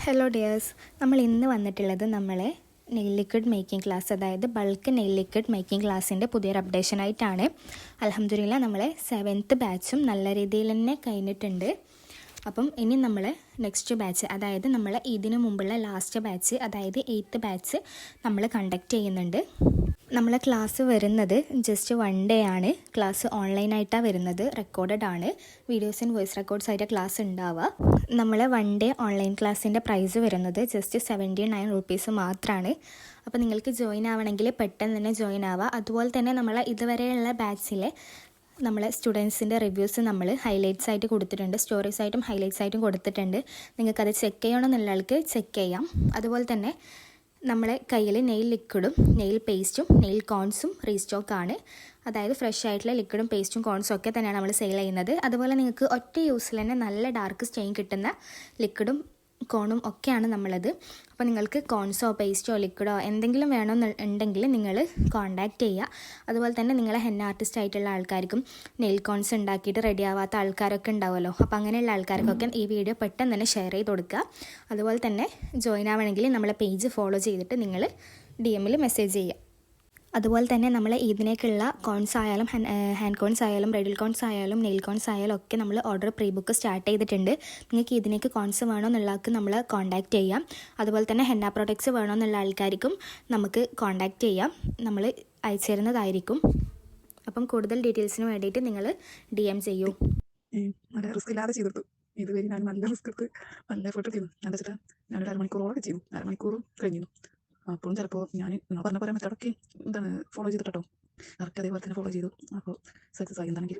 Hello dears, നമ്മൾ ഇന്ന് വന്നിട്ടുള്ളത് നമ്മളെ നെയിൽ ലിക്വിഡ് മേക്കിംഗ് ക്ലാസ്, അതായത് ബൾക്ക് നെയിൽ ലിക്വിഡ് മേക്കിംഗ് ക്ലാസ്സിൻ്റെ പുതിയൊരു അപ്ഡേഷനായിട്ടാണ്. അൽഹംദുലില്ലാ നമ്മളെ 7th ബാച്ചും നല്ല രീതിയിൽ തന്നെ കഴിഞ്ഞിട്ടുണ്ട്. അപ്പം ഇനി നമ്മൾ നെക്സ്റ്റ് ബാച്ച്, അതായത് നമ്മൾ ഇതിനു മുമ്പുള്ള ലാസ്റ്റ് ബാച്ച്, അതായത് 8th ബാച്ച് നമ്മൾ കണ്ടക്ട് ചെയ്യുന്നുണ്ട്. നമ്മളെ ക്ലാസ് വരുന്നത് ജസ്റ്റ് 1 ഡേ ആണ്. ക്ലാസ് ഓൺലൈനായിട്ടാണ് വരുന്നത്, റെക്കോർഡഡ് ആണ്. വീഡിയോസ് ആൻഡ് വോയിസ് റെക്കോർഡ്സ് ആയിട്ട് ക്ലാസ് ഉണ്ടാവുക. നമ്മളെ 1 ഡേ ഓൺലൈൻ ക്ലാസ്സിൻ്റെ പ്രൈസ് വരുന്നത് ജസ്റ്റ് 79 റുപ്പീസ് മാത്രമാണ്. അപ്പോൾ നിങ്ങൾക്ക് ജോയിൻ ആവണമെങ്കിൽ പെട്ടെന്ന് തന്നെ ജോയിൻ ആവുക. അതുപോലെ തന്നെ നമ്മളെ ഇതുവരെയുള്ള ബാച്ചിലെ നമ്മളെ സ്റ്റുഡൻസിൻ്റെ റിവ്യൂസ് നമ്മൾ ഹൈലൈറ്റ്സ് ആയിട്ട് കൊടുത്തിട്ടുണ്ട്, സ്റ്റോറീസ് ആയിട്ടും ഹൈലൈറ്റ്സ് ആയിട്ടും കൊടുത്തിട്ടുണ്ട്. നിങ്ങൾക്കത് ചെക്ക് ചെയ്യണമെന്നുള്ള ആൾക്ക് ചെക്ക് ചെയ്യാം. അതുപോലെ തന്നെ നമ്മളെ കയ്യിൽ നെയിൽ ലിക്വിഡും നെയിൽ പേസ്റ്റും നെയിൽ കോൺസും റീസ്റ്റോക്കാണ്. അതായത് ഫ്രഷ് ആയിട്ടുള്ള ലിക്വിഡും പേസ്റ്റും കോൺസും ഒക്കെ തന്നെയാണ് നമ്മൾ സെയിൽ ചെയ്യുന്നത്. അതുപോലെ നിങ്ങൾക്ക് ഒറ്റ യൂസിൽ തന്നെ നല്ല ഡാർക്ക് സ്റ്റെയിൻ കിട്ടുന്ന ലിക്വിഡും കോണും ഒക്കെയാണ് നമ്മളത്. അപ്പോൾ നിങ്ങൾക്ക് കോൺസോ പേസ്റ്റോ ലിക്വിഡോ എന്തെങ്കിലും വേണമെന്നുണ്ടെങ്കിൽ നിങ്ങൾ കോൺടാക്റ്റ് ചെയ്യുക. അതുപോലെ തന്നെ നിങ്ങളെ ഹെന്ന ആർട്ടിസ്റ്റ് ആയിട്ടുള്ള ആൾക്കാർക്കും നെയിൽ കോൺസ് ഉണ്ടാക്കിയിട്ട് റെഡി ആവാത്ത ആൾക്കാരൊക്കെ ഉണ്ടാവുമല്ലോ, അപ്പോൾ അങ്ങനെയുള്ള ആൾക്കാർക്കൊക്കെ ഈ വീഡിയോ പെട്ടെന്ന് തന്നെ ഷെയർ ചെയ്ത് കൊടുക്കുക. അതുപോലെ തന്നെ ജോയിൻ ആവണമെങ്കിൽ നമ്മളെ പേജ് ഫോളോ ചെയ്തിട്ട് നിങ്ങൾ DM മെസ്സേജ് ചെയ്യുക. അതുപോലെ തന്നെ നമ്മൾ ഇതിനേക്കുള്ള കോൺസ് ആയാലും ഹാൻഡ് കോൺസ് ആയാലും ബ്രൈഡൽ കോൺസ് ആയാലും നെയിൽ കോൺസ് ആയാലും ഒക്കെ നമ്മൾ ഓർഡർ പ്രീ ബുക്ക് സ്റ്റാർട്ട് ചെയ്തിട്ടുണ്ട്. നിങ്ങൾക്ക് ഇതിനേക്ക് കോൺസ് വേണമെന്നുള്ളവർക്ക് നമ്മൾ കോൺടാക്റ്റ് ചെയ്യാം. അതുപോലെ തന്നെ ഹെന്ന പ്രോഡക്ട്സ് വേണമെന്നുള്ള ആൾക്കാർക്കും നമുക്ക് കോൺടാക്റ്റ് ചെയ്യാം, നമ്മൾ അയച്ചു തരുന്നതായിരിക്കും. അപ്പം കൂടുതൽ ഡീറ്റെയിൽസിന് വേണ്ടിയിട്ട് നിങ്ങൾ DM ചെയ്യൂ. നല്ല റിസ്ക് ഇല്ലാതെ ചെയ്തെടുത്തു. ഇതുവരെ ഞാൻ നല്ല റിസ്ക് എടുത്ത് നല്ല എഫേർട്ട് ചെയ്തു. എന്താ വെച്ചാൽ ഞാനൊരു അരമണിക്കൂറോളം ചെയ്തു. അരമണിക്കൂറും കഴിഞ്ഞു. അപ്പോഴും ചിലപ്പോൾ ഞാൻ പറഞ്ഞ പോലെ മെത്തഡൊക്കെ ഫോളോ ചെയ്തിട്ടോ, കറക്റ്റ് അതേപോലെ തന്നെ ഫോളോ ചെയ്തു. അപ്പോൾ സക്സസ് ആയി എന്താണെങ്കിൽ.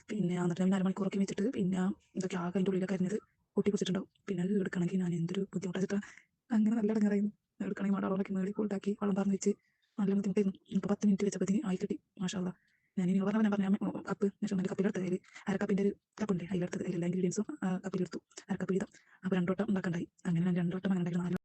പിന്നെ എന്നിട്ട് ഞാൻ അരമണിക്കൂറൊക്കെ വെച്ചിട്ട് പിന്നെ ഇതൊക്കെ ആകെ അതിൻ്റെ ഉള്ളിലൊക്കെ അരിഞ്ഞത് പൊട്ടി പിടിച്ചിട്ടുണ്ടാവും. പിന്നെ അത് എടുക്കണമെങ്കിൽ ഞാൻ എന്തൊരു ബുദ്ധിമുട്ടാച്ചിട്ടാണ്. അങ്ങനെ നല്ല ഇടങ്ങാറായിരുന്നു. എടുക്കണമെങ്കിൽ മടവളൊക്കെ മേളിൽ കൂട്ടാക്കി വളം പറഞ്ഞ് വെച്ച് നല്ല ബുദ്ധിമുട്ടായിരുന്നു. ഇപ്പോൾ 10 മിനിറ്റ് വെച്ചപ്പോഴത്തേന് ആയി കിട്ടി. മാഷാ. ഞാൻ പറഞ്ഞ കപ്പ് മെഷർമെൻറ്റ് കപ്പിലെടുത്ത് അതിൽ അരക്കപ്പിൻ്റെ ഒരു കപ്പുണ്ട്, അതിലെടുത്തത് എല്ലാ ഇൻഗ്രീഡിയൻസും കപ്പിലെടുത്തു. അരക്കപ്പ് വീതം. അപ്പോൾ 2 വട്ടം ഉണ്ടാക്കണ്ടായി. അങ്ങനെ ഞാൻ 2 വട്ടം അങ്ങനെ ഉണ്ടാക്കി 4